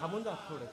थांबून जा थोडं.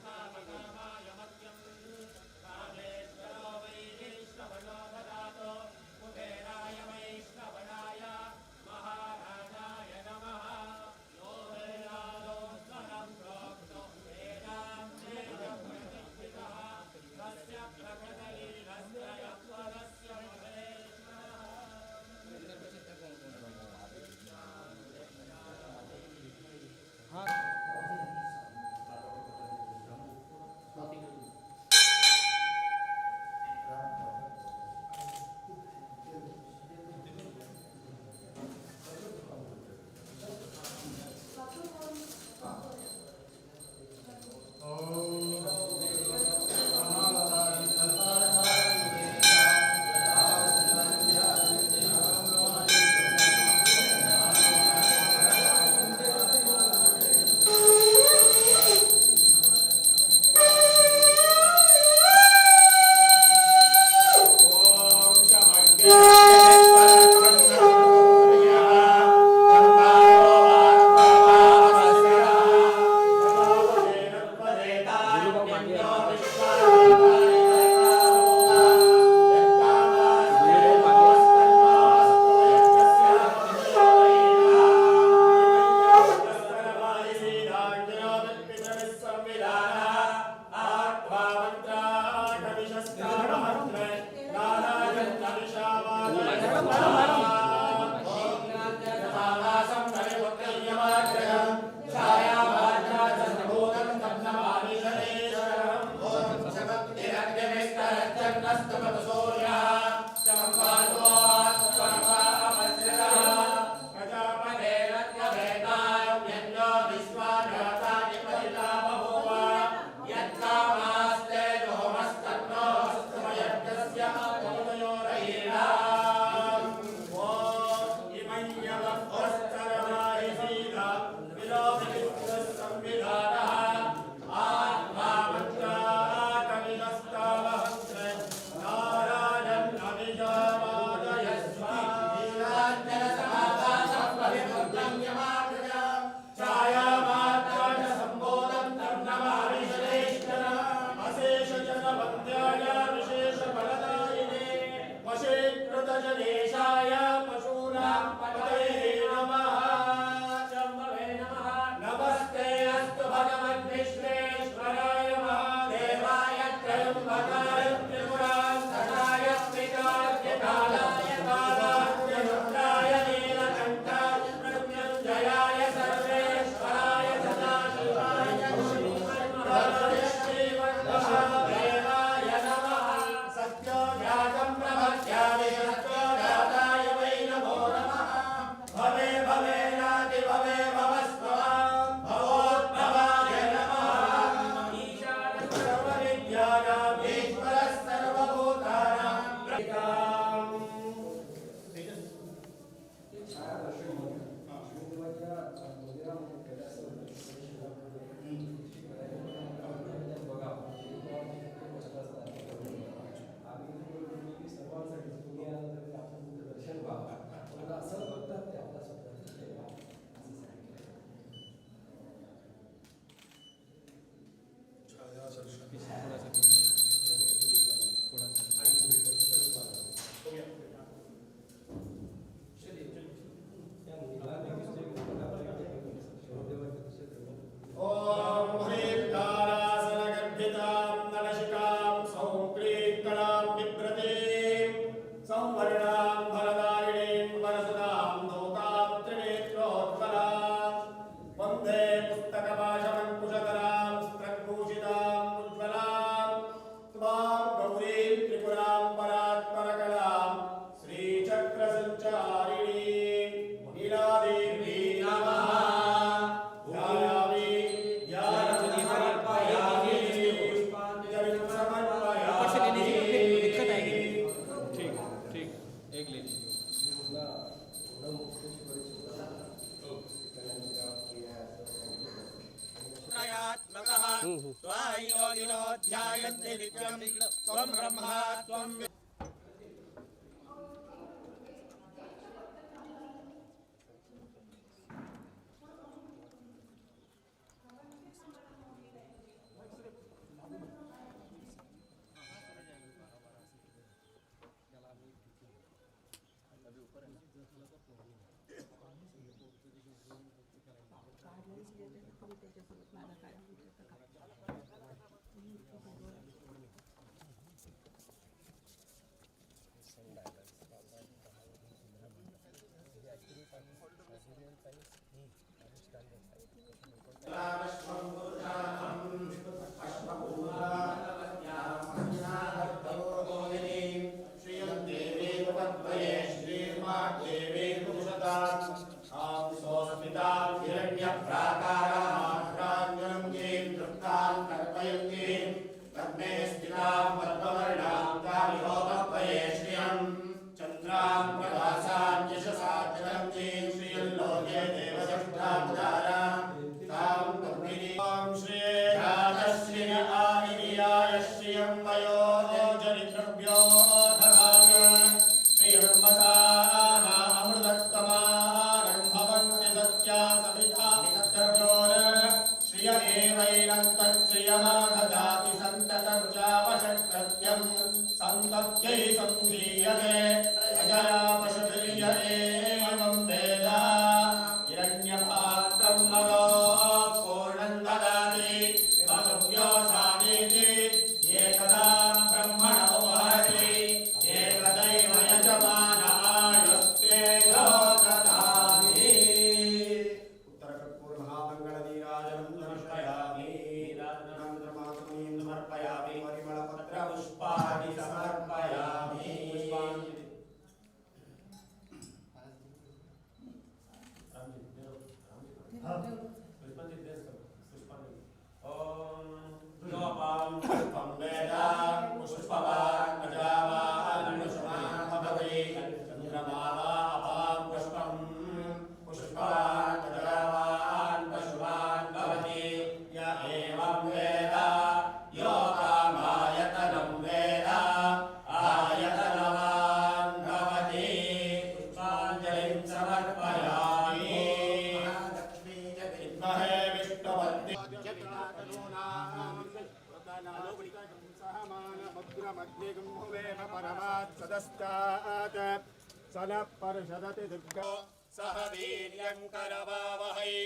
सह वीर्यं करवावहै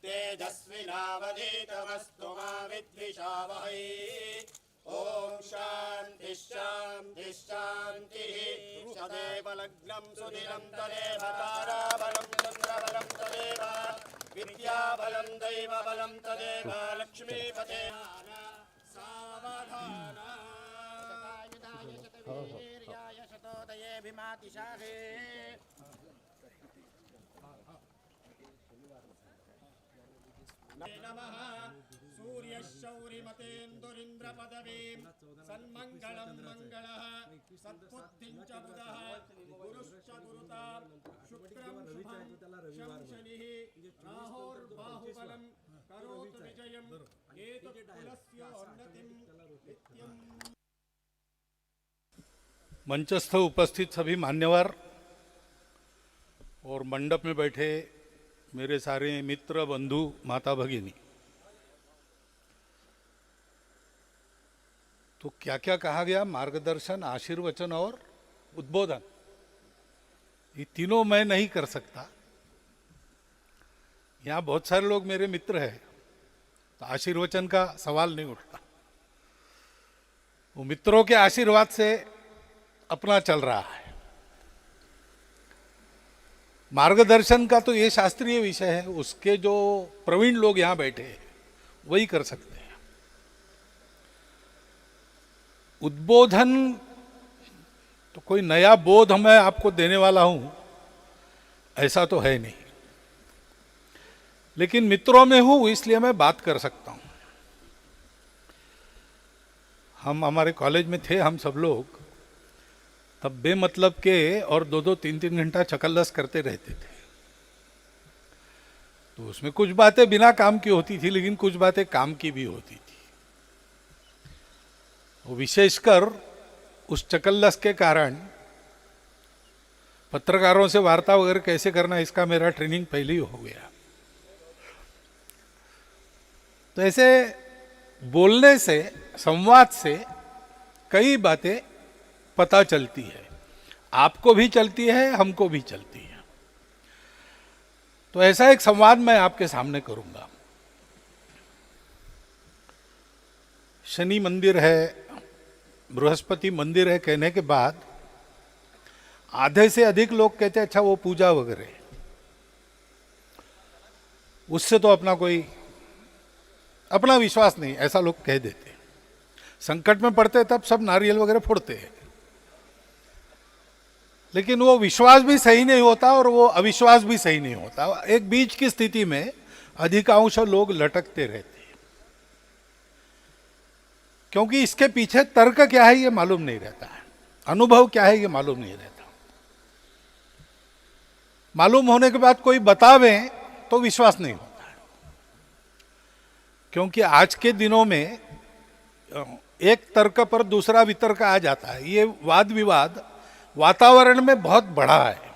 तेजस्विनावधीतमस्तु मा विद्विषावहै। ओम शांति शांति शांति। सदैव लग्नं सुदिनं तदेव ताराबलं चन्द्रबलं तदेव विद्याबलं दैवबलं तदेव लक्ष्मीपते सावधान। वीर्याय शतोदये भिमातिशाहे। नमः सूर्यशौरिमतेन्दुरिन्द्रपदवीं सन्मङ्गलं मङ्गलः सत्बुद्धिं च बुधः गुरुश्च गुरुतां शुक्रं शुभं शं शनिः राहुर्बाहुबलं करोतु विजयम् एतत्कुलस्योन्नतिं नित्यम्। मंचस्थ उपस्थित सभी मान्यवर और मंडप में बैठे मेरे सारे मित्र बंधु माता भगिनी, तो क्या क्या कहा गया, मार्गदर्शन, आशीर्वचन और उद्बोधन, ये तीनों मैं नहीं कर सकता। यहाँ बहुत सारे लोग मेरे मित्र हैं, तो आशीर्वचन का सवाल नहीं उठता। वो मित्रों के आशीर्वाद से अपना चल रहा है। मार्गदर्शन का तो ये शास्त्रीय विषय है, उसके जो प्रवीण लोग यहाँ बैठे हैं वही कर सकते हैं। उद्बोधन तो कोई नया बोध मैं आपको देने वाला हूं ऐसा तो है नहीं, लेकिन मित्रों में हूं इसलिए मैं बात कर सकता हूं। हम हमारे कॉलेज में थे, हम सब लोग तब बेमतलब के और 2-2, 3-3 घंटा चकल्लस करते रहते थे। तो उसमें कुछ बातें बिना काम की होती थी, लेकिन कुछ बातें काम की भी होती थी। वो विशेषकर उस चकल्लस के कारण पत्रकारों से वार्ता वगैरह कैसे करना, इसका मेरा ट्रेनिंग पहले ही हो गया। तो ऐसे बोलने से, संवाद से कई बातें पता चलती है। आपको भी चलती है, हमको भी चलती है। तो ऐसा एक संवाद मैं आपके सामने करूंगा। शनि मंदिर है, बृहस्पति मंदिर है कहने के बाद आधे से अधिक लोग कहते हैं अच्छा वो पूजा वगैरह, उससे तो अपना विश्वास नहीं, ऐसा लोग कह देते। संकट में पड़ते तब सब नारियल वगैरह फोड़ते हैं, लेकिन वो विश्वास भी सही नहीं होता और वो अविश्वास भी सही नहीं होता। एक बीच की स्थिति में अधिकांश लोग लटकते रहते हैं, क्योंकि इसके पीछे तर्क क्या है ये मालूम नहीं रहता है, अनुभव क्या है ये मालूम नहीं रहता। मालूम होने के बाद कोई बतावे तो विश्वास नहीं होता है, क्योंकि आज के दिनों में एक तर्क पर दूसरा वितर्क आ जाता है। ये वाद विवाद वातावरण में बहुत बड़ा है।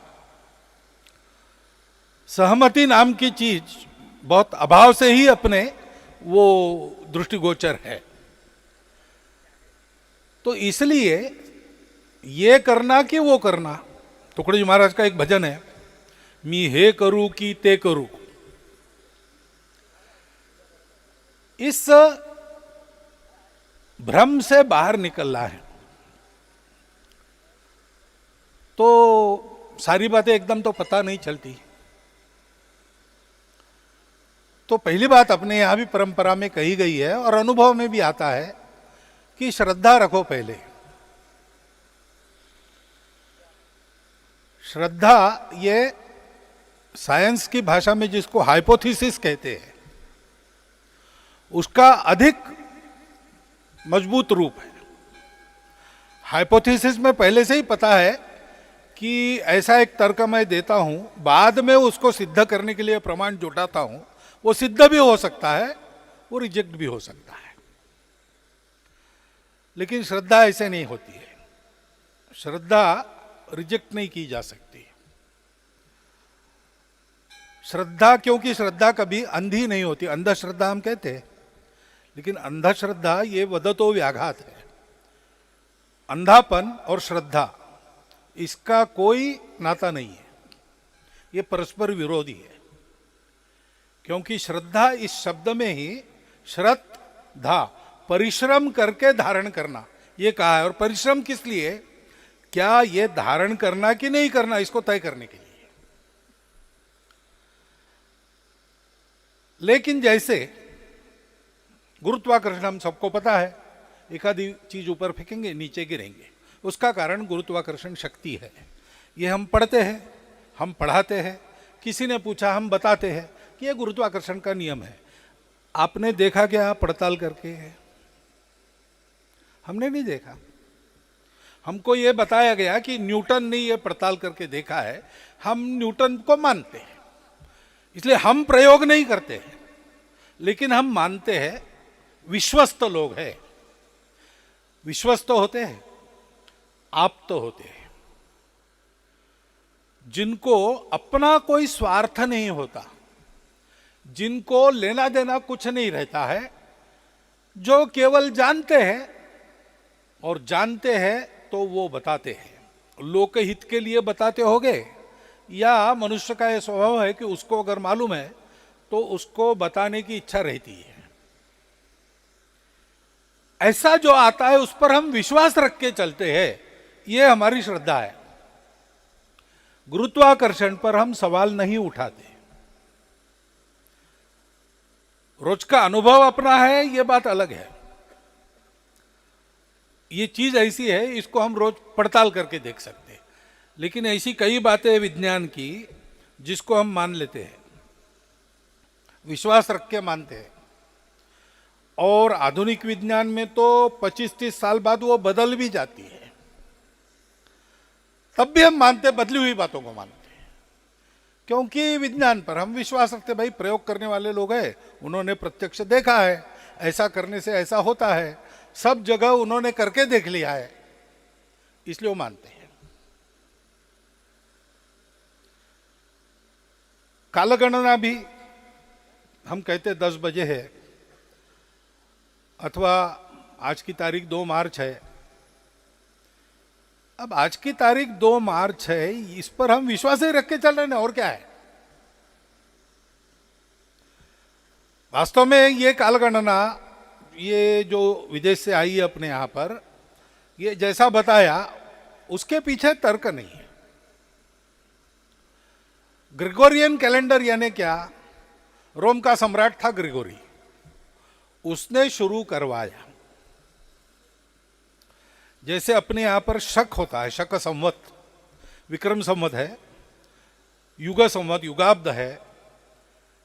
सहमति नाम की चीज बहुत अभाव से ही अपने वो दृष्टिगोचर है। तो इसलिए ये करना कि वो करना, टुकड़े महाराज का एक भजन है, मी हे करू कि ते करू, इस भ्रम से बाहर निकलना है। तो सारी बातें एकदम तो पता नहीं चलती। तो पहली बात अपने यहां भी परंपरा में कही गई है और अनुभव में भी आता है कि श्रद्धा रखो पहले। श्रद्धा ये साइंस की भाषा में जिसको हाइपोथेसिस कहते हैं, उसका अधिक मजबूत रूप है। हाइपोथेसिस में पहले से ही पता है कि ऐसा एक तर्क मैं देता हूं, बाद में उसको सिद्ध करने के लिए प्रमाण जुटाता हूं, वो सिद्ध भी हो सकता है, वो रिजेक्ट भी हो सकता है। लेकिन श्रद्धा ऐसे नहीं होती है। श्रद्धा रिजेक्ट नहीं की जा सकती। श्रद्धा, क्योंकि श्रद्धा कभी अंधी नहीं होती। अंधश्रद्धा हम कहते हैं, लेकिन अंधश्रद्धा ये वदतो व्याघात है। अंधापन और श्रद्धा इसका कोई नाता नहीं है, ये परस्पर विरोधी है। क्योंकि श्रद्धा इस शब्द में ही श्रद्धा परिश्रम करके धारण करना ये कहा है। और परिश्रम किस लिए? क्या ये धारण करना कि नहीं करना, इसको तय करने के लिए। लेकिन जैसे गुरुत्वाकर्षण हम सबको पता है, एक आधी चीज ऊपर फेंकेंगे नीचे गिरेंगे, उसका कारण गुरुत्वाकर्षण शक्ति है। ये हम पढ़ते हैं, हम पढ़ाते हैं, किसी ने पूछा हम बताते हैं कि ये गुरुत्वाकर्षण का नियम है। आपने देखा क्या पड़ताल करके? हमने नहीं देखा। हमको ये बताया गया कि न्यूटन ने ये पड़ताल करके देखा है, हम न्यूटन को मानते हैं, इसलिए हम प्रयोग नहीं करते हैं, लेकिन हम मानते हैं। विश्वस्त लोग हैं, विश्वस्त तो होते हैं, आप तो होते हैं, जिनको अपना कोई स्वार्थ नहीं होता, जिनको लेना देना कुछ नहीं रहता है, जो केवल जानते हैं और जानते हैं तो वो बताते हैं। लोकहित के लिए बताते होंगे, या मनुष्य का यह स्वभाव है कि उसको अगर मालूम है तो उसको बताने की इच्छा रहती है। ऐसा जो आता है उस पर हम विश्वास रख के चलते हैं, ये हमारी श्रद्धा है। गुरुत्वाकर्षण पर हम सवाल नहीं उठाते। रोज का अनुभव अपना है, ये बात अलग है। ये चीज ऐसी है, इसको हम रोज पड़ताल करके देख सकते हैं। लेकिन ऐसी कई बातें विज्ञान की जिसको हम मान लेते हैं, विश्वास रख के मानते हैं, और आधुनिक विज्ञान में तो 25-30 साल बाद वो बदल भी जाती है, तब भी हम मानते, बदली हुई बातों को मानते हैं, क्योंकि विज्ञान पर हम विश्वास रखते। भाई प्रयोग करने वाले लोग हैं, उन्होंने प्रत्यक्ष देखा है, ऐसा करने से ऐसा होता है, सब जगह उन्होंने करके देख लिया है, इसलिए वो मानते हैं। कालगणना भी हम कहते 10 बजे है, अथवा आज की तारीख 2 मार्च है, अब आज की तारीख 2 मार्च है, इस पर हम विश्वास ही रख के चल रहे हैं, और क्या है। वास्तव में ये कालगणना, ये जो विदेश से आई है अपने यहां पर, ये जैसा बताया उसके पीछे तर्क नहीं है। ग्रिगोरियन कैलेंडर यानी क्या? रोम का सम्राट था ग्रिगोरी, उसने शुरू करवाया। जैसे अपने यहां पर शक होता है, शक संवत, विक्रम संवत है, युग संवत, युगाब्द है,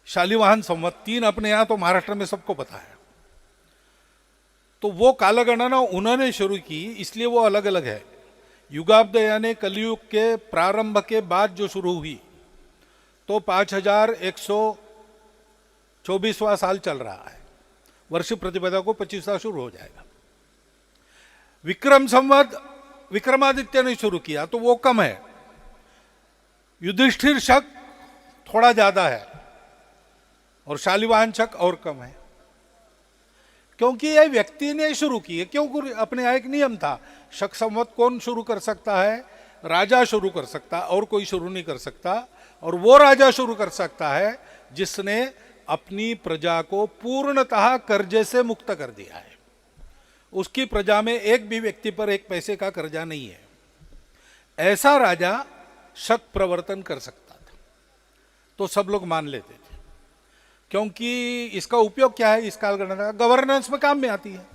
शालिवाहन संवत, 3 अपने यहां तो महाराष्ट्र में सबको पता है। तो वो कालगणना उन्होंने शुरू की, इसलिए वो अलग अलग है। युगाब्द यानी कलयुग के प्रारंभ के बाद जो शुरू हुई, तो 5124वां साल चल रहा है, वर्ष प्रतिपदा को 25वां शुरू हो जाएगा। विक्रम संवत विक्रमादित्य ने शुरू किया, तो वो कम है। युधिष्ठिर शक थोड़ा ज्यादा है, और शालिवाहन शक और कम है, क्योंकि यह व्यक्ति ने शुरू की है। क्यों? अपने यहाँ एक नियम था, शक संवत कौन शुरू कर सकता है? राजा शुरू कर सकता, और कोई शुरू नहीं कर सकता। और वो राजा शुरू कर सकता है जिसने अपनी प्रजा को पूर्णतः कर्जे से मुक्त कर दिया है। उसकी प्रजा में एक भी व्यक्ति पर एक पैसे का कर्जा नहीं है। ऐसा राजा शक प्रवर्तन कर सकता था, तो सब लोग मान लेते थे, क्योंकि इसका उपयोग क्या है? इस कालगणना गवर्नेंस में काम में आती है।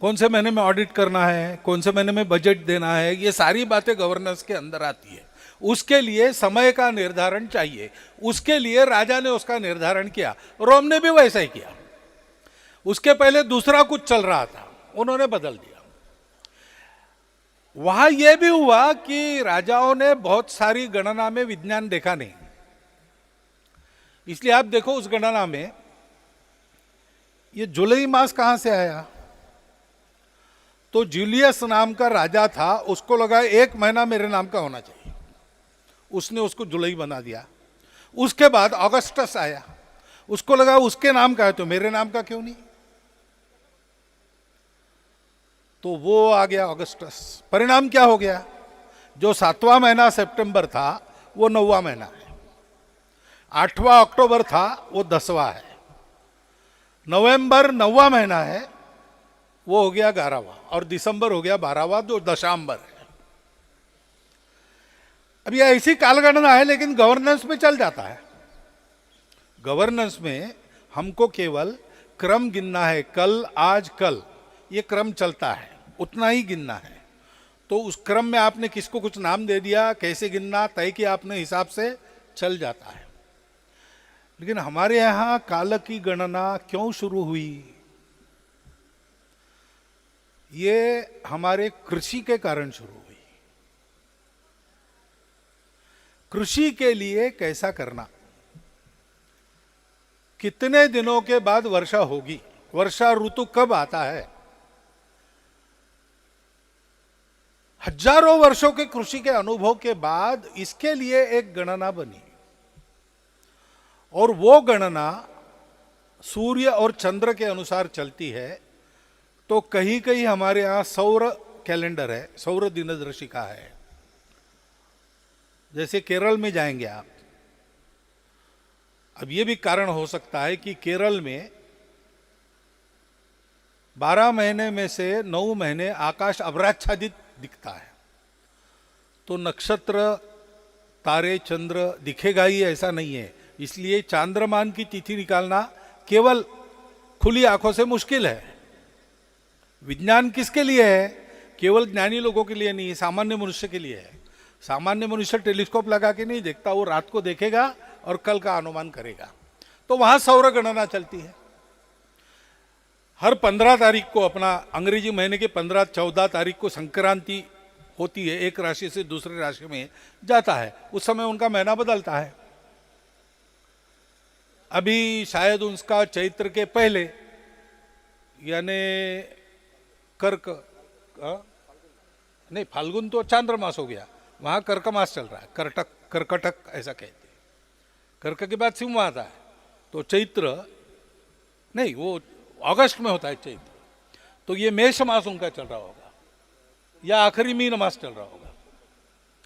कौन से महीने में ऑडिट करना है, कौन से महीने में बजट देना है, ये सारी बातें गवर्नेंस के अंदर आती है। उसके लिए समय का निर्धारण चाहिए, उसके लिए राजा ने उसका निर्धारण किया। रोम ने भी वैसा ही किया। उसके पहले दूसरा कुछ चल रहा था, उन्होंने बदल दिया। वहां यह भी हुआ कि राजाओं ने बहुत सारी गणना में विज्ञान देखा नहीं, इसलिए आप देखो उस गणना में ये जुलाई मास कहां से आया? तो जूलियस नाम का राजा था, उसको लगा 1 महीना मेरे नाम का होना चाहिए, उसने उसको जुलाई बना दिया। उसके बाद अगस्टस आया, उसको लगा उसके नाम का है तो मेरे नाम का क्यों नहीं, तो वो आ गया अगस्टस। परिणाम क्या हो गया? जो 7वां महीना सितंबर था वो 9वां महीना है, 8वां अक्टूबर था वो 10वां है, नवंबर 9वां महीना है वो हो गया 11वां, और दिसंबर हो गया 12वां, जो दशांबर है। अब ये ऐसी कालगणना है, लेकिन गवर्नेंस में चल जाता है। गवर्नेंस में हमको केवल क्रम गिनना है, कल, आज, कल, ये क्रम चलता है, उतना ही गिनना है। तो उस क्रम में आपने किसको कुछ नाम दे दिया, कैसे गिनना तय किया आपने, हिसाब से चल जाता है। लेकिन हमारे यहां काल की गणना क्यों शुरू हुई? ये हमारे कृषि के कारण शुरू हुई। कृषि के लिए कैसा करना, कितने दिनों के बाद वर्षा होगी, वर्षा ऋतु कब आता है, हजारों वर्षों के कृषि के अनुभव के बाद इसके लिए एक गणना बनी। और वो गणना सूर्य और चंद्र के अनुसार चलती है। तो कहीं कहीं हमारे यहां सौर कैलेंडर है, सौर दिनदर्शिका है। जैसे केरल में जाएंगे आप, अब ये भी कारण हो सकता है कि केरल में 12 महीने में से 9 महीने आकाश अभ्राच्छादित दिखता है, तो नक्षत्र, तारे, चंद्र दिखेगा ही ऐसा नहीं है। इसलिए चांद्रमान की तिथि निकालना केवल खुली आंखों से मुश्किल है। विज्ञान किसके लिए है? केवल ज्ञानी लोगों के लिए नहीं, सामान्य मनुष्य के लिए है। सामान्य मनुष्य टेलीस्कोप लगा के नहीं देखता, वो रात को देखेगा और कल का अनुमान करेगा। तो वहां सौर गणना चलती है। हर 15 तारीख को, अपना अंग्रेजी महीने के 15-14 तारीख को संक्रांति होती है, एक राशि से दूसरी राशि में जाता है, उस समय उनका महीना बदलता है। अभी शायद उसका चैत्र के पहले, यानी कर्क, नहीं फाल्गुन तो चांद्रमास हो गया, वहां कर्क मास चल रहा है, कर्टक, कर्कटक ऐसा कहते हैं। कर्क के बाद सिंह आता है, तो चैत्र नहीं, वो अगस्त में होता है चैत्र, तो ये मेष मास उनका चल रहा होगा। या आखिरी में नमाज चल रहा होगा।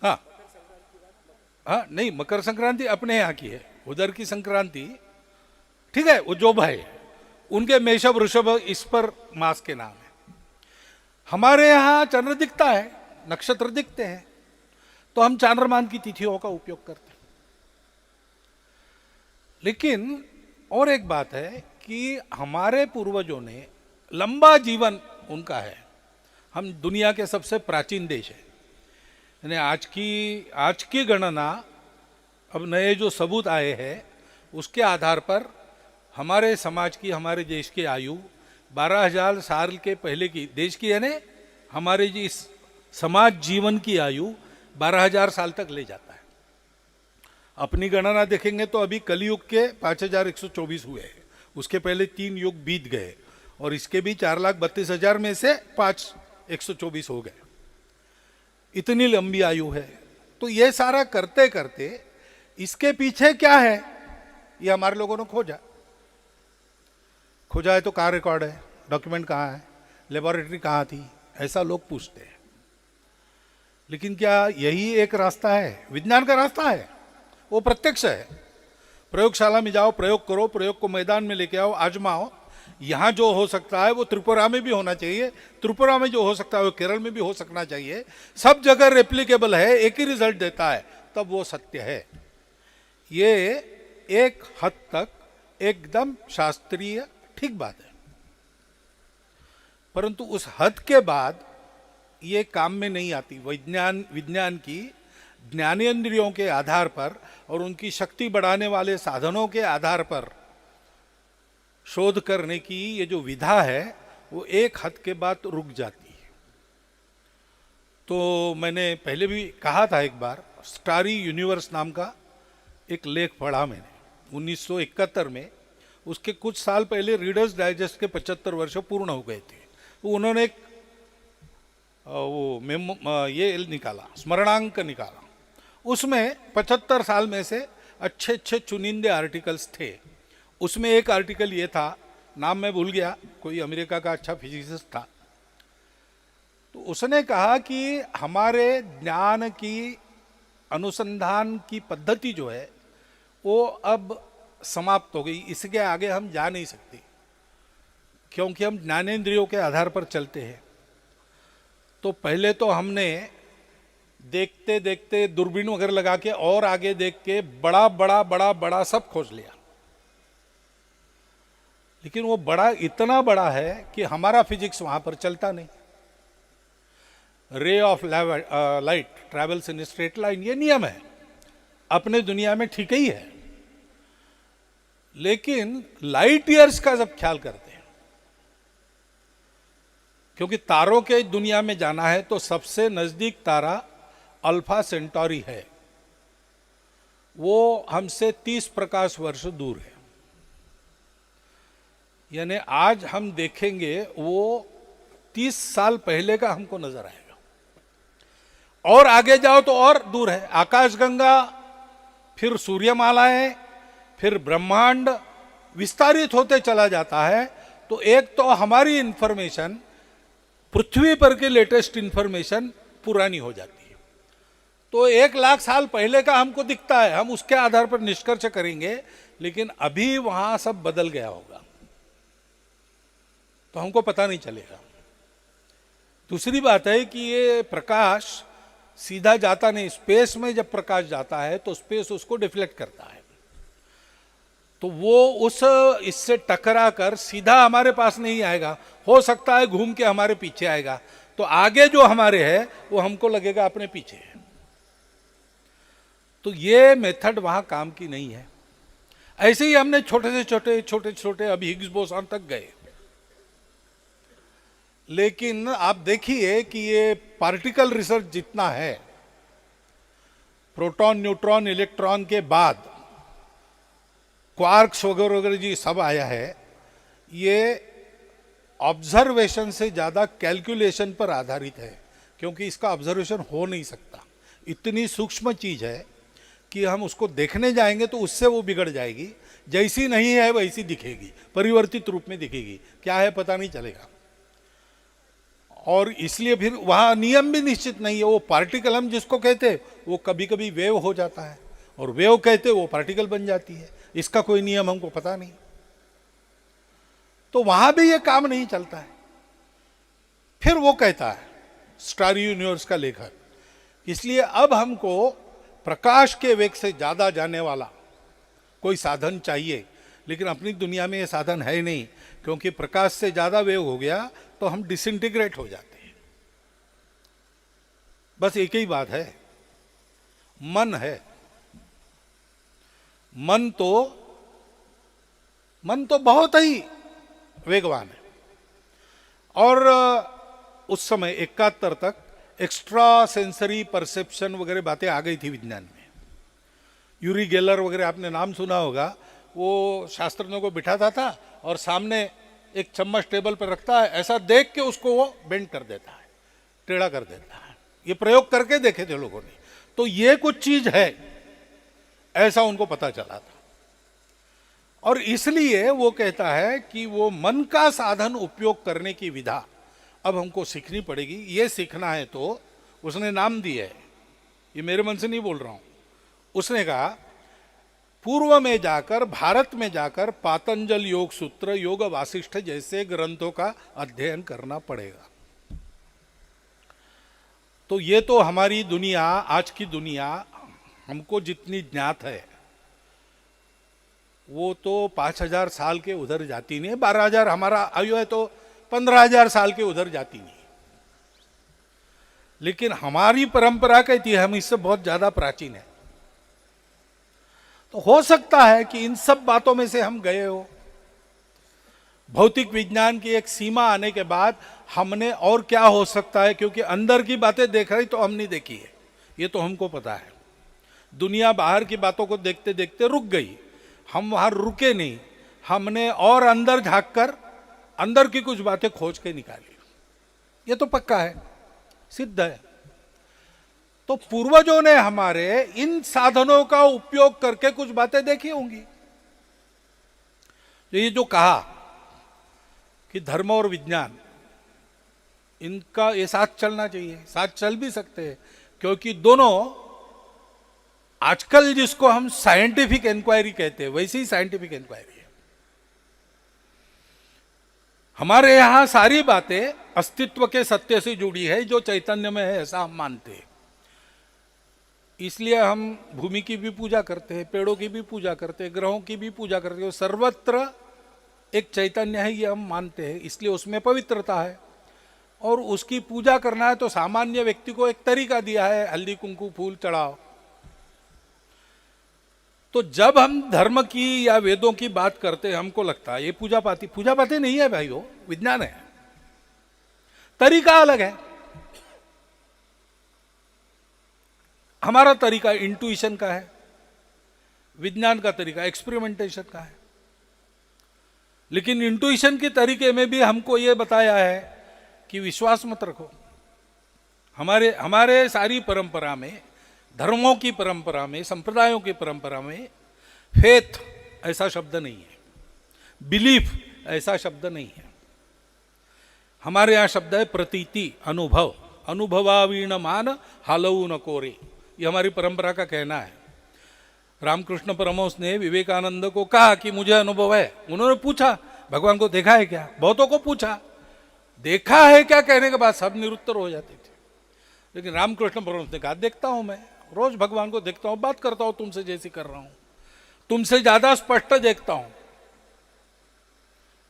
हाँ हाँ, नहीं, मकर संक्रांति अपने यहाँ की है, उधर की संक्रांति ठीक है, वो जो भाई उनके मेषभ वृषभ इस पर मास के नाम है। हमारे यहाँ चंद्र दिखता है, नक्षत्र दिखते हैं, तो हम चांद्रमान की तिथियों का उपयोग करते हैं। लेकिन और एक बात है कि हमारे पूर्वजों ने लंबा जीवन उनका है। हम दुनिया के सबसे प्राचीन देश है, यानी आज की गणना, अब नए जो सबूत आए हैं उसके आधार पर हमारे समाज की, हमारे देश की आयु 12,000 साल के पहले की, देश की यानी हमारे जी इस समाज जीवन की आयु 12,000 साल तक ले जाता है। अपनी गणना देखेंगे तो अभी कलयुग के 5,124 हुए हैं, उसके पहले 3 युग बीत गए और इसके भी 4,32,000 में से 5,124 हो गए। इतनी लंबी आयु है। तो ये सारा करते करते इसके पीछे क्या है ये हमारे लोगों ने खोजा है तो कहाँ रिकॉर्ड है, डॉक्यूमेंट कहाँ है, लेबोरेटरी कहाँ थी, ऐसा लोग पूछते हैं। लेकिन क्या यही एक रास्ता है? विज्ञान का रास्ता है, वो प्रत्यक्ष है। प्रयोगशाला में जाओ, प्रयोग करो, प्रयोग को मैदान में लेके आओ, आजमाओ। यहाँ जो हो सकता है वो त्रिपुरा में भी होना चाहिए, त्रिपुरा में जो हो सकता है वो केरल में भी हो सकना चाहिए। सब जगह रेप्लिकेबल है, एक ही रिजल्ट देता है, तब वो सत्य है। ये एक हद तक एकदम शास्त्रीय ठीक बात है, परंतु उस हद के बाद ये काम में नहीं आती। विज्ञान की ज्ञानेंद्रियों के आधार पर और उनकी शक्ति बढ़ाने वाले साधनों के आधार पर शोध करने की ये जो विधा है वो एक हद के बाद रुक जाती है। तो मैंने पहले भी कहा था, एक बार स्टारी यूनिवर्स नाम का एक लेख पढ़ा मैंने 1971 में। उसके कुछ साल पहले रीडर्स डाइजेस्ट के 75 वर्ष पूर्ण हो गए थे। तो उन्होंने एक ये निकाला, स्मरणांक निकाला। उसमें 75 साल में से अच्छे अच्छे चुनिंदे आर्टिकल्स थे। उसमें एक आर्टिकल ये था, नाम मैं भूल गया, कोई अमेरिका का अच्छा फिजिसिस्ट था। तो उसने कहा कि हमारे ज्ञान की अनुसंधान की पद्धति जो है वो अब समाप्त हो गई, इसके आगे हम जा नहीं सकते, क्योंकि हम ज्ञानेंद्रियों के आधार पर चलते हैं। तो पहले तो हमने देखते देखते दूरबीन वगैरह लगा के और आगे देख के बड़ा बड़ा बड़ा बड़ा सब खोज लिया, लेकिन वो बड़ा इतना बड़ा है कि हमारा फिजिक्स वहां पर चलता नहीं। Ray of light travels in straight line, ये नियम है, अपने दुनिया में ठीक ही है। लेकिन लाइट ईयर्स का जब ख्याल करते हैं, क्योंकि तारों के दुनिया में जाना है तो सबसे नजदीक तारा अल्फा सेंटोरी है, वो हमसे 30 प्रकाश वर्ष दूर है। यानी आज हम देखेंगे वो 30 साल पहले का हमको नजर आएगा। और आगे जाओ तो और दूर है, आकाशगंगा, फिर सूर्यमालाएं, फिर ब्रह्मांड विस्तारित होते चला जाता है। तो एक तो हमारी इंफॉर्मेशन, पृथ्वी पर की लेटेस्ट इंफॉर्मेशन पुरानी हो जाती है। तो 1,00,000 साल पहले का हमको दिखता है, हम उसके आधार पर निष्कर्ष करेंगे, लेकिन अभी वहां सब बदल गया होगा तो हमको पता नहीं चलेगा। दूसरी बात है कि ये प्रकाश सीधा जाता नहीं, स्पेस में जब प्रकाश जाता है तो स्पेस उसको डिफ्लेक्ट करता है, तो वो इससे टकरा कर सीधा हमारे पास नहीं आएगा, हो सकता है घूम के हमारे पीछे आएगा। तो आगे जो हमारे है वो हमको लगेगा अपने पीछे है। तो ये मेथड वहां काम की नहीं है। ऐसे ही हमने छोटे से छोटे अभी हिग्स बोसॉन तक गए। लेकिन आप देखिए कि ये पार्टिकल रिसर्च जितना है, प्रोटॉन, न्यूट्रॉन, इलेक्ट्रॉन के बाद क्वार्क्स वगैरह जी सब आया है, ये ऑब्जर्वेशन से ज़्यादा कैलकुलेशन पर आधारित है, क्योंकि इसका ऑब्जर्वेशन हो नहीं सकता। इतनी सूक्ष्म चीज़ है कि हम उसको देखने जाएंगे तो उससे वो बिगड़ जाएगी, जैसी नहीं है वैसी दिखेगी, परिवर्तित रूप में दिखेगी, क्या है पता नहीं चलेगा। और इसलिए फिर वहाँ नियम भी निश्चित नहीं है। वो पार्टिकल हम जिसको कहते हैं वो कभी कभी वेव हो जाता है, और वेव कहते वो पार्टिकल बन जाती है। इसका कोई नियम हमको पता नहीं, तो वहां भी ये काम नहीं चलता है। फिर वो कहता है, स्टार यूनिवर्स का लेखक, इसलिए अब हमको प्रकाश के वेग से ज्यादा जाने वाला कोई साधन चाहिए, लेकिन अपनी दुनिया में ये साधन है नहीं, क्योंकि प्रकाश से ज्यादा वेग हो गया तो हम डिसइंटीग्रेट हो जाते हैं। बस एक ही बात है, मन है। मन तो बहुत ही वेगवान है, और उस समय 71 तक एक्स्ट्रा सेंसरी परसेप्शन वगैरह बातें आ गई थी विज्ञान में। यूरी गेलर वगैरह आपने नाम सुना होगा। वो शास्त्रज्ञों को बिठाता था और सामने एक चम्मच टेबल पर रखता है, ऐसा देख के उसको वो बेंड कर देता है, टेढ़ा कर देता है। ये प्रयोग करके देखे थे लोगों ने, तो ये कुछ चीज है ऐसा उनको पता चला था। और इसलिए वो कहता है कि वो मन का साधन उपयोग करने की विधा अब हमको सीखनी पड़ेगी। ये सीखना है तो उसने नाम दिया है, ये मेरे मन से नहीं बोल रहा हूं। उसने कहा पूर्व में जाकर, भारत में जाकर पातंजल योग सूत्र, योग वासिष्ठ जैसे ग्रंथों का अध्ययन करना पड़ेगा। तो ये तो हमारी दुनिया, आज की दुनिया हमको जितनी ज्ञात है वो तो 5000 साल के उधर जाती नहीं है। 12000 हमारा आयु है तो 15000 साल के उधर जाती नहीं। लेकिन हमारी परंपरा कहती है हम इससे बहुत ज्यादा प्राचीन है। तो हो सकता है कि इन सब बातों में से हम गए हो। भौतिक विज्ञान की एक सीमा आने के बाद हमने और क्या हो सकता है, क्योंकि अंदर की बातें देख रही तो हम नहीं देखी है, ये तो हमको पता है। दुनिया बाहर की बातों को देखते देखते रुक गई, हम वहां रुके नहीं, हमने और अंदर झांक कर अंदर की कुछ बातें खोज के निकाली। ये तो पक्का है, सिद्ध है। तो पूर्वजों ने हमारे इन साधनों का उपयोग करके कुछ बातें देखी होंगी। ये जो कहा कि धर्म और विज्ञान इनका ये साथ चलना चाहिए, साथ चल भी सकते हैं, क्योंकि दोनों आजकल जिसको हम साइंटिफिक इंक्वायरी कहते हैं वैसी ही साइंटिफिक इंक्वायरी है। हमारे यहां सारी बातें अस्तित्व के सत्य से जुड़ी है, जो चैतन्य में है ऐसा हम मानते हैं। इसलिए हम भूमि की भी पूजा करते हैं, पेड़ों की भी पूजा करते हैं, ग्रहों की भी पूजा करते हैं। सर्वत्र एक चैतन्य है ये हम मानते हैं, इसलिए उसमें पवित्रता है। और उसकी पूजा करना है तो सामान्य व्यक्ति को एक तरीका दिया है, हल्दी कुंकू फूल चढ़ाओ। तो जब हम धर्म की या वेदों की बात करते हैं हमको लगता है ये पूजा पाती नहीं है भाई, वो विज्ञान है, तरीका अलग है। हमारा तरीका इंट्यूशन का है, विज्ञान का तरीका एक्सपेरिमेंटेशन का है। लेकिन इंट्यूशन के तरीके में भी हमको यह बताया है कि विश्वास मत रखो। हमारे सारी परंपरा में, धर्मों की परंपरा में, संप्रदायों की परंपरा में फेथ ऐसा शब्द नहीं है, बिलीफ ऐसा शब्द नहीं है। हमारे यहां शब्द है प्रतीति, अनुभव। अनुभवावीण मान हालऊ न कोरे, ये हमारी परंपरा का कहना है। रामकृष्ण परमहंस ने विवेकानंद को कहा कि मुझे अनुभव है। उन्होंने पूछा भगवान को देखा है क्या, बहुतों को पूछा, देखा है क्या कहने के बाद सब निरुत्तर हो जाते थे। लेकिन रामकृष्ण परमहंस ने कहा देखता हूं, मैं रोज भगवान को देखता हूं, बात करता हूं तुमसे जैसी कर रहा हूं, तुमसे ज्यादा स्पष्ट देखता हूं।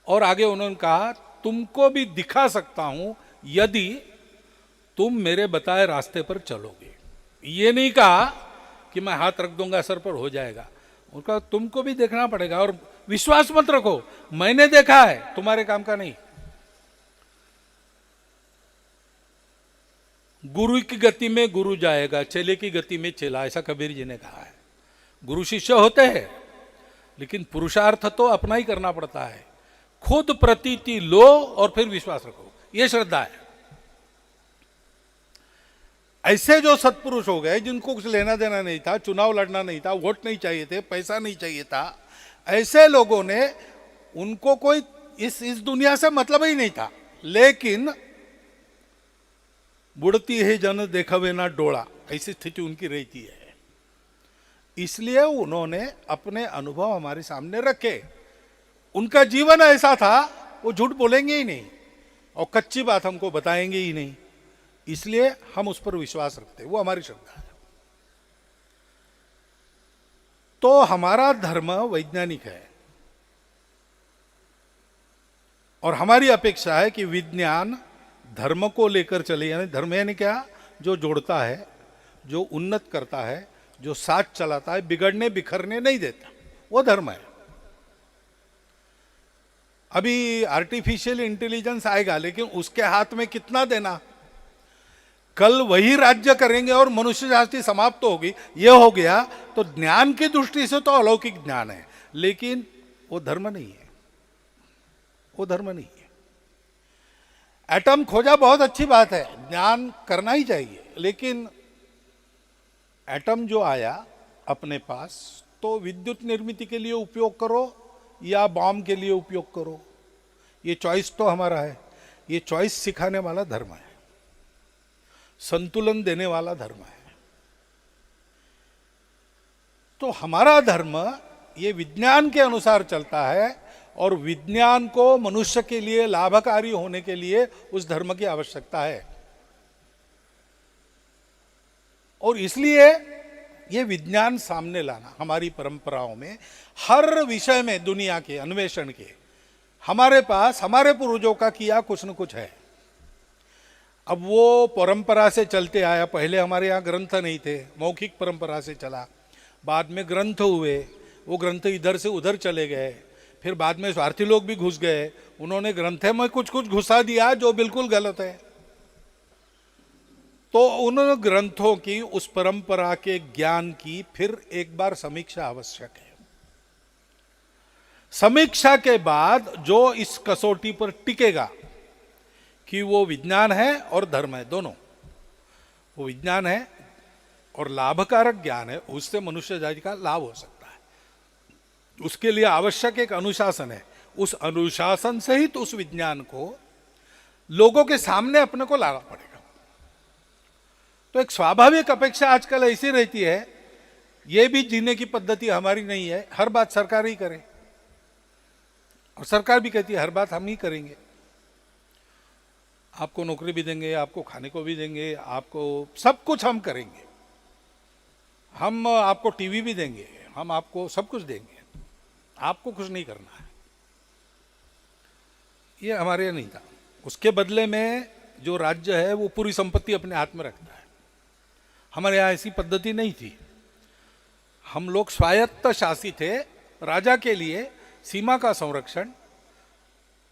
और आगे उन्होंने कहा तुमको भी दिखा सकता हूं यदि तुम मेरे बताए रास्ते पर चलोगे। ये नहीं कहा कि मैं हाथ रख दूंगा सर पर हो जाएगा, उनका तुमको भी देखना पड़ेगा। और विश्वास मत रखो, मैंने देखा है, तुम्हारे काम का नहीं। गुरु की गति में गुरु जाएगा, चेले की गति में चेला, ऐसा कबीर जी ने कहा है। गुरु शिष्य होते हैं, लेकिन पुरुषार्थ तो अपना ही करना पड़ता है। खुद प्रतीति लो और फिर विश्वास रखो, यह श्रद्धा है। ऐसे जो सत्पुरुष हो गए जिनको कुछ लेना देना नहीं था, चुनाव लड़ना नहीं था, वोट नहीं चाहिए थे, पैसा नहीं चाहिए था, ऐसे लोगों ने, उनको कोई इस दुनिया से मतलब ही नहीं था, लेकिन बुढ़ती है जन देखवे ना डोला, ऐसी स्थिति उनकी रहती है। इसलिए उन्होंने अपने अनुभव हमारे सामने रखे। उनका जीवन ऐसा था, वो झूठ बोलेंगे ही नहीं और कच्ची बात हमको बताएंगे ही नहीं, इसलिए हम उस पर विश्वास रखते हैं, वो हमारी श्रद्धा है। तो हमारा धर्म वैज्ञानिक है और हमारी अपेक्षा है कि विज्ञान धर्म को लेकर चले, यानी धर्म यानी क्या, जो जोड़ता है, जो उन्नत करता है, जो साथ चलाता है, बिगड़ने बिखरने नहीं देता, वो धर्म है। अभी आर्टिफिशियल इंटेलिजेंस आएगा, लेकिन उसके हाथ में कितना देना, कल वही राज्य करेंगे और मनुष्य जाति समाप्त तो होगी, ये हो गया तो ज्ञान की दृष्टि से तो अलौकिक ज्ञान है, लेकिन वो धर्म नहीं है, वो धर्म नहीं है। एटम खोजा बहुत अच्छी बात है, ज्ञान करना ही चाहिए, लेकिन एटम जो आया अपने पास, तो विद्युत निर्मित के लिए उपयोग करो या बॉम्ब के लिए उपयोग करो, ये चॉइस तो हमारा है। ये चॉइस सिखाने वाला धर्म है, संतुलन देने वाला धर्म है। तो हमारा धर्म ये विज्ञान के अनुसार चलता है और विज्ञान को मनुष्य के लिए लाभकारी होने के लिए उस धर्म की आवश्यकता है। और इसलिए ये विज्ञान सामने लाना हमारी परंपराओं में, हर विषय में दुनिया के अन्वेषण के हमारे पास हमारे पूर्वजों का किया कुछ न कुछ है। अब वो परंपरा से चलते आया, पहले हमारे यहाँ ग्रंथ नहीं थे, मौखिक परंपरा से चला, बाद में ग्रंथ हुए, वो ग्रंथ इधर से उधर चले गए, फिर बाद में स्वार्थी लोग भी घुस गए, उन्होंने ग्रंथ में कुछ कुछ घुसा दिया जो बिल्कुल गलत है। तो उन ग्रंथों की, उस परंपरा के ज्ञान की फिर एक बार समीक्षा आवश्यक है। समीक्षा के बाद जो इस कसौटी पर टिकेगा कि वो विज्ञान है और धर्म है, दोनों, वो विज्ञान है और लाभकारक ज्ञान है, उससे मनुष्य जाति का लाभ हो सकता है। उसके लिए आवश्यक एक अनुशासन है, उस अनुशासन सहित उस विज्ञान को लोगों के सामने अपने को लाना पड़ेगा। तो एक स्वाभाविक अपेक्षा आजकल ऐसी रहती है, ये भी जीने की पद्धति हमारी नहीं है, हर बात सरकार ही करे, और सरकार भी कहती है हर बात हम ही करेंगे, आपको नौकरी भी देंगे, आपको खाने को भी देंगे, आपको सब कुछ हम करेंगे, हम आपको टीवी भी देंगे, हम आपको सब कुछ देंगे, आपको कुछ नहीं करना है। ये हमारे यहाँ नहीं था। उसके बदले में जो राज्य है वो पूरी संपत्ति अपने हाथ में रखता है। हमारे यहाँ ऐसी पद्धति नहीं थी, हम लोग स्वायत्त शासित थे। राजा के लिए सीमा का संरक्षण,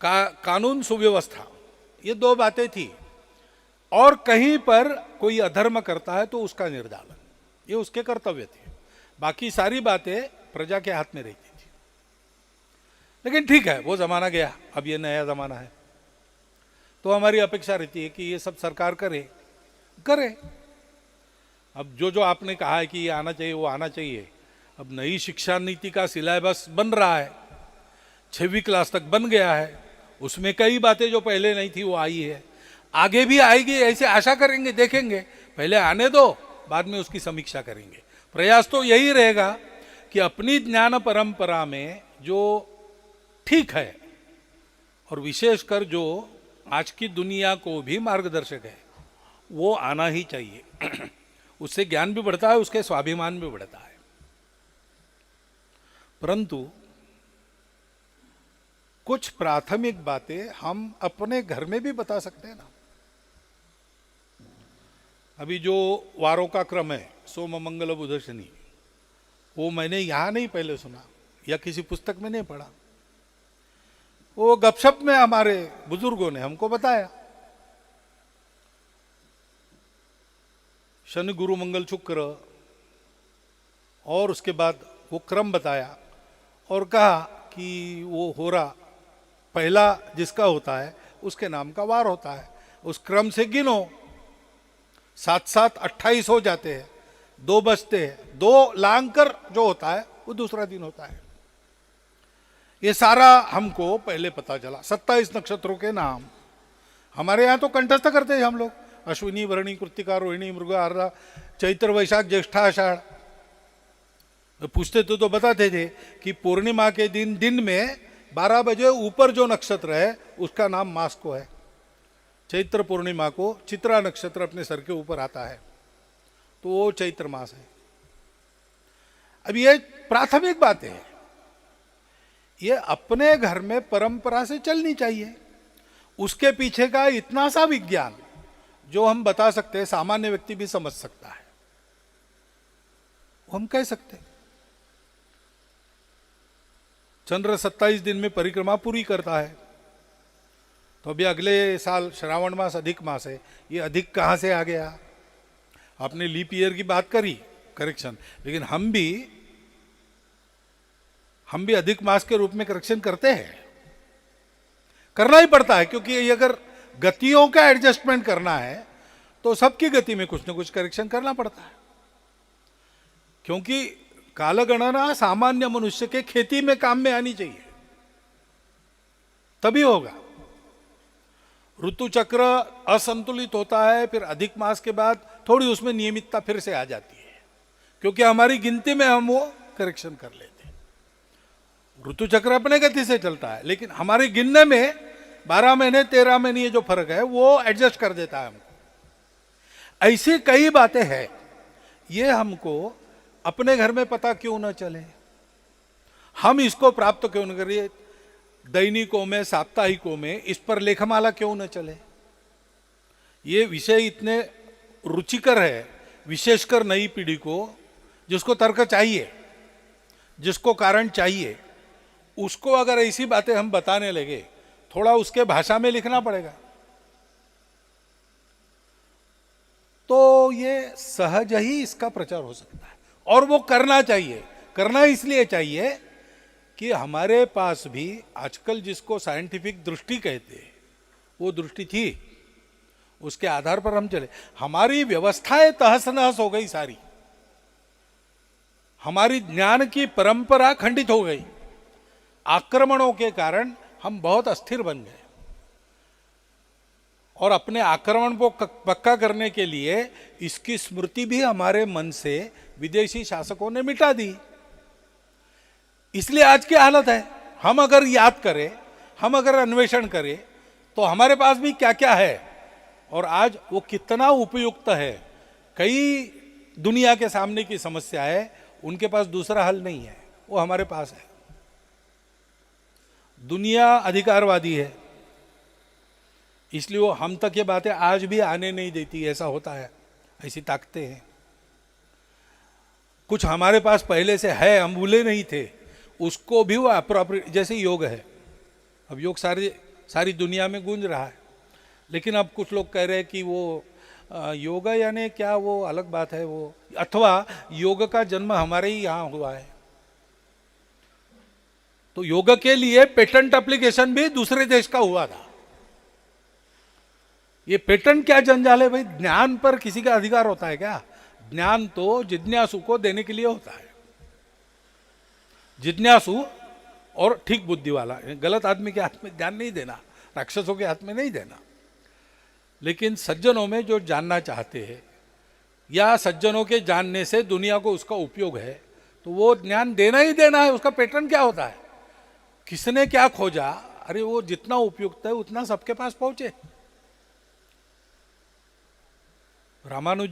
कानून सुव्यवस्था, ये दो बातें थी, और कहीं पर कोई अधर्म करता है तो उसका निर्दालन, ये उसके कर्तव्य थे। बाकी सारी बातें प्रजा के हाथ में रहती थी। लेकिन ठीक है, वो जमाना गया, अब ये नया जमाना है, तो हमारी अपेक्षा रहती है कि ये सब सरकार करे। अब जो जो आपने कहा है कि ये आना चाहिए, वो आना चाहिए। अब नई शिक्षा नीति का सिलेबस बन रहा है, 6वीं क्लास तक बन गया है, उसमें कई बातें जो पहले नहीं थी वो आई है, आगे भी आएगी, ऐसे आशा करेंगे, देखेंगे, पहले आने दो, बाद में उसकी समीक्षा करेंगे। प्रयास तो यही रहेगा कि अपनी ज्ञान परंपरा में जो ठीक है और विशेषकर जो आज की दुनिया को भी मार्गदर्शक है, वो आना ही चाहिए। उससे ज्ञान भी बढ़ता है, उसके स्वाभिमान भी बढ़ता है। परंतु कुछ प्राथमिक बातें हम अपने घर में भी बता सकते हैं ना। अभी जो वारों का क्रम है, सोम मंगल बुध शनि, वो मैंने यहां नहीं पहले सुना या किसी पुस्तक में नहीं पढ़ा, वो गपशप में हमारे बुजुर्गों ने हमको बताया। शनि गुरु मंगल शुक्र, और उसके बाद वो क्रम बताया और कहा कि वो हो रहा पहला जिसका होता है उसके नाम का वार होता है, उस क्रम से गिनो, 7-7 28 हो जाते हैं, 2 बचते हैं, 2 लांग कर जो होता है वो दूसरा दिन होता है। ये सारा हमको पहले पता चला। 27 नक्षत्रों के नाम हमारे यहाँ तो कंठस्थ करते हैं हम लोग, अश्विनी भरणी कृत्तिका रोहिणी मृग आर्द्रा चैत्र वैशाख ज्येष्ठा आषाढ़। पूछते तो बताते थे कि पूर्णिमा के दिन में 12 बजे ऊपर जो नक्षत्र है उसका नाम मास को है। चैत्र पूर्णिमा को चित्रा नक्षत्र अपने सर के ऊपर आता है तो वो चैत्र मास है। अब ये प्राथमिक बातें हैं, ये अपने घर में परंपरा से चलनी चाहिए। उसके पीछे का इतना सा विज्ञान जो हम बता सकते हैं, सामान्य व्यक्ति भी समझ सकता है, वो हम कह सकते हैं। चंद्र 27 दिन में परिक्रमा पूरी करता है, तो अभी अगले साल श्रावण मास अधिक मास है। ये अधिक कहाँ से आ गया? आपने लीप ईयर की बात करी, करेक्शन, लेकिन हम भी अधिक मास के रूप में करेक्शन करते हैं, करना ही पड़ता है, क्योंकि ये अगर गतियों का एडजस्टमेंट करना है तो सबकी गति में कुछ न कुछ करेक्शन करना पड़ता है। क्योंकि कालगणना सामान्य मनुष्य के खेती में काम में आनी चाहिए, तभी होगा। ऋतु चक्र असंतुलित होता है, फिर अधिक मास के बाद थोड़ी उसमें नियमितता फिर से आ जाती है, क्योंकि हमारी गिनती में हम वो करेक्शन कर लेते हैं। ऋतु चक्र अपने गति से चलता है, लेकिन हमारे गिनने में 12 महीने 13 महीने ये जो फर्क है वो एडजस्ट कर देता है हमको। ऐसी कई बातें हैं, ये हमको अपने घर में पता क्यों न चले, हम इसको प्राप्त क्यों न करिए, दैनिकों में साप्ताहिकों में इस पर लेखमाला क्यों न चले। ये विषय इतने रुचिकर है, विशेषकर नई पीढ़ी को, जिसको तर्क चाहिए, जिसको कारण चाहिए, उसको अगर ऐसी बातें हम बताने लगे, थोड़ा उसके भाषा में लिखना पड़ेगा, तो ये सहज ही इसका प्रचार हो सकता है। और वो करना चाहिए। करना इसलिए चाहिए कि हमारे पास भी आजकल जिसको साइंटिफिक दृष्टि कहते हैं वो दृष्टि थी, उसके आधार पर हम चले। हमारी व्यवस्थाएं तहस नहस हो गई सारी, हमारी ज्ञान की परंपरा खंडित हो गई, आक्रमणों के कारण हम बहुत अस्थिर बन गए, और अपने आक्रमण को पक्का करने के लिए इसकी स्मृति भी हमारे मन से विदेशी शासकों ने मिटा दी। इसलिए आज की हालत है। हम अगर याद करें, हम अगर अन्वेषण करें, तो हमारे पास भी क्या क्या है और आज वो कितना उपयुक्त है। कई दुनिया के सामने की समस्या है, उनके पास दूसरा हल नहीं है, वो हमारे पास है। दुनिया अधिकारवादी है, इसलिए वो हम तक ये बातें आज भी आने नहीं देती। ऐसा होता है, ऐसी ताकतें हैं। कुछ हमारे पास पहले से है, हम भूले नहीं थे, उसको भी वो अप्रोप्रिएट, जैसे योग है। अब योग सारी दुनिया में गूंज रहा है, लेकिन अब कुछ लोग कह रहे हैं कि वो योग यानी क्या, वो अलग बात है वो, अथवा योग का जन्म हमारे ही यहाँ हुआ है। तो योग के लिए पेटेंट एप्लीकेशन भी दूसरे देश का हुआ था। ये पेटेंट क्या जंजाल है भाई? ज्ञान पर किसी का अधिकार होता है क्या? ज्ञान तो जिज्ञासु को देने के लिए होता है। जिज्ञासु और ठीक बुद्धि वाला, गलत आदमी के हाथ में ज्ञान नहीं देना, राक्षसों के हाथ में नहीं देना। लेकिन सज्जनों में जो जानना चाहते हैं या सज्जनों के जानने से दुनिया को उसका उपयोग है, तो वो ज्ञान देना ही देना है। उसका पेटेंट क्या होता है? किसने क्या खोजा, अरे वो जितना उपयुक्त है उतना सबके पास पहुंचे। रामानुज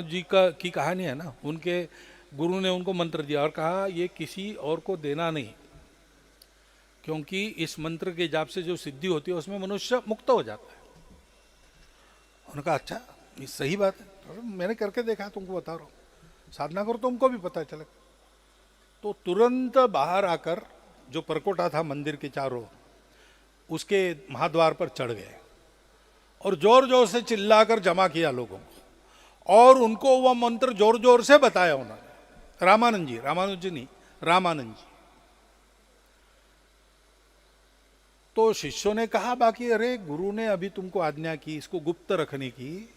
जी की कहानी है ना, उनके गुरु ने उनको मंत्र दिया और कहा ये किसी और को देना नहीं, क्योंकि इस मंत्र के जाप से जो सिद्धि होती है उसमें मनुष्य मुक्त हो जाता है। उन्होंने कहा अच्छा, ये सही बात है, तो मैंने करके देखा, तुमको बता रहा हूँ, साधना करो तुमको भी पता चले। तो तुरंत बाहर आकर जो परकोटा था मंदिर के चारों, उसके महाद्वार पर चढ़ गए और जोर जोर से चिल्लाकर जमा किया लोगों को, और उनको वह मंत्र जोर जोर से बताया उन्होंने। रामानंद जी। तो शिष्यों ने कहा बाकी, अरे गुरु ने अभी तुमको आज्ञा की इसको गुप्त रखने की,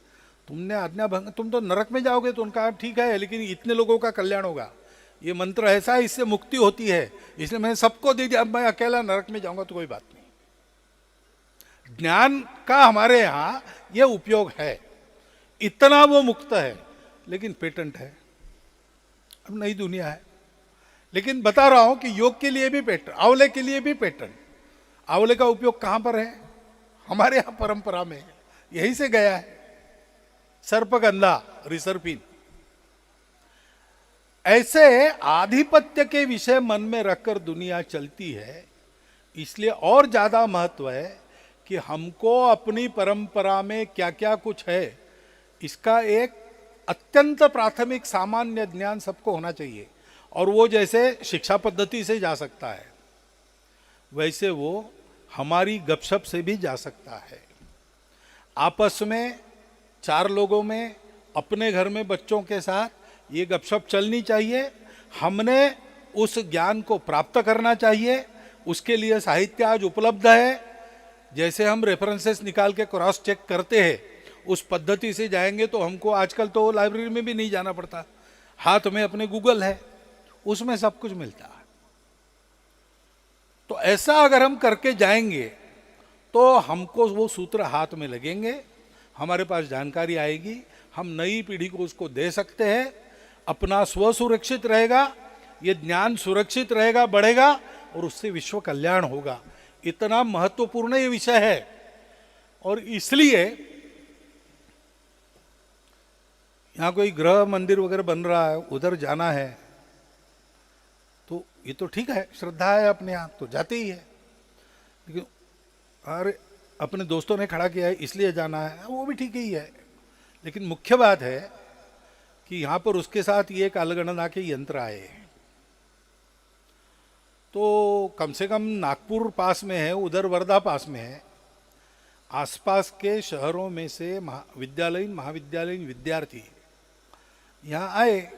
तुमने आज्ञा भंग, तुम तो नरक में जाओगे। तो उनका ठीक है, लेकिन इतने लोगों का कल्याण होगा, ये मंत्र ऐसा है, इससे मुक्ति होती है, इसलिए मैंने सबको दे दिया, अब मैं अकेला नरक में जाऊंगा तो कोई बात नहीं। ज्ञान का हमारे यहाँ ये उपयोग है, इतना वो मुक्त है, लेकिन पेटेंट है। अब नई दुनिया है, लेकिन बता रहा हूं कि योग के लिए भी पेटेंट, आंवले के लिए भी पेटेंट। आंवले का उपयोग कहां पर है? हमारे यहां परंपरा में है, यहीं से गया है। सर्पगंधा, रिसर्पिन। ऐसे आधिपत्य के विषय मन में रखकर दुनिया चलती है, इसलिए और ज्यादा महत्व है कि हमको अपनी परंपरा में क्या क्या कुछ है इसका एक अत्यंत प्राथमिक सामान्य ज्ञान सबको होना चाहिए। और वो जैसे शिक्षा पद्धति से जा सकता है, वैसे वो हमारी गपशप से भी जा सकता है। आपस में, चार लोगों में, अपने घर में बच्चों के साथ ये गपशप चलनी चाहिए। हमने उस ज्ञान को प्राप्त करना चाहिए, उसके लिए साहित्य आज उपलब्ध है। जैसे हम रेफरेंसेस निकाल के क्रॉस चेक करते हैं, उस पद्धति से जाएंगे तो हमको आजकल तो लाइब्रेरी में भी नहीं जाना पड़ता, हाथ में अपने गूगल है, उसमें सब कुछ मिलता है। तो ऐसा अगर हम करके जाएंगे तो हमको वो सूत्र हाथ में लगेंगे, हमारे पास जानकारी आएगी, हम नई पीढ़ी को उसको दे सकते हैं। अपना स्व सुरक्षित रहेगा, ये ज्ञान सुरक्षित रहेगा, बढ़ेगा, और उससे विश्व कल्याण होगा। इतना महत्वपूर्ण ये विषय है। और इसलिए यहां कोई ग्रह मंदिर वगैरह बन रहा है, उधर जाना है तो ये तो ठीक है, श्रद्धा है अपने यहाँ तो जाते ही है। लेकिन अरे अपने दोस्तों ने खड़ा किया है इसलिए जाना है, वो भी ठीक ही है। लेकिन मुख्य बात है कि यहां पर उसके साथ ये एक अलगणना के यंत्र आए हैं। तो कम से कम नागपुर पास में है, उधर वर्धा पास में है, आसपास के शहरों में से विद्यालयीन महाविद्यालयीन विद्यार्थी यहाँ आए,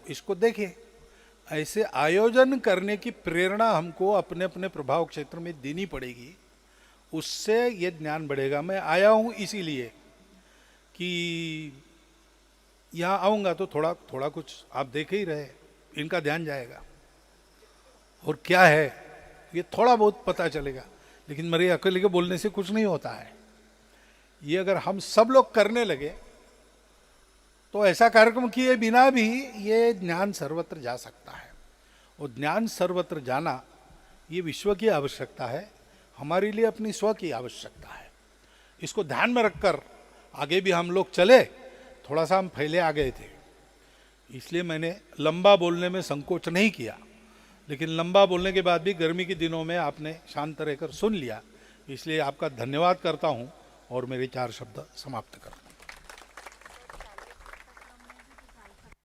इसको देखें। ऐसे आयोजन करने की प्रेरणा हमको अपने अपने प्रभाव क्षेत्र में देनी पड़ेगी, उससे ये ज्ञान बढ़ेगा। मैं आया हूँ इसीलिए कि यहाँ आऊँगा तो थोड़ा थोड़ा कुछ आप देख ही रहे, इनका ध्यान जाएगा और क्या है ये थोड़ा बहुत पता चलेगा। लेकिन मेरे अकेले के बोलने से कुछ नहीं होता है। ये अगर हम सब लोग करने लगे तो ऐसा कार्यक्रम किए बिना भी ये ज्ञान सर्वत्र जा सकता है। और ज्ञान सर्वत्र जाना ये विश्व की आवश्यकता है, हमारे लिए अपनी स्व की आवश्यकता है। इसको ध्यान में रखकर आगे भी हम लोग चले। थोड़ा सा हम फैले आ गए थे, इसलिए मैंने लंबा बोलने में संकोच नहीं किया। लेकिन लंबा बोलने के बाद भी गर्मी के दिनों में आपने शांत रहकर सुन लिया, इसलिए आपका धन्यवाद करता हूँ और मेरे 4 शब्द समाप्त करता हूँ।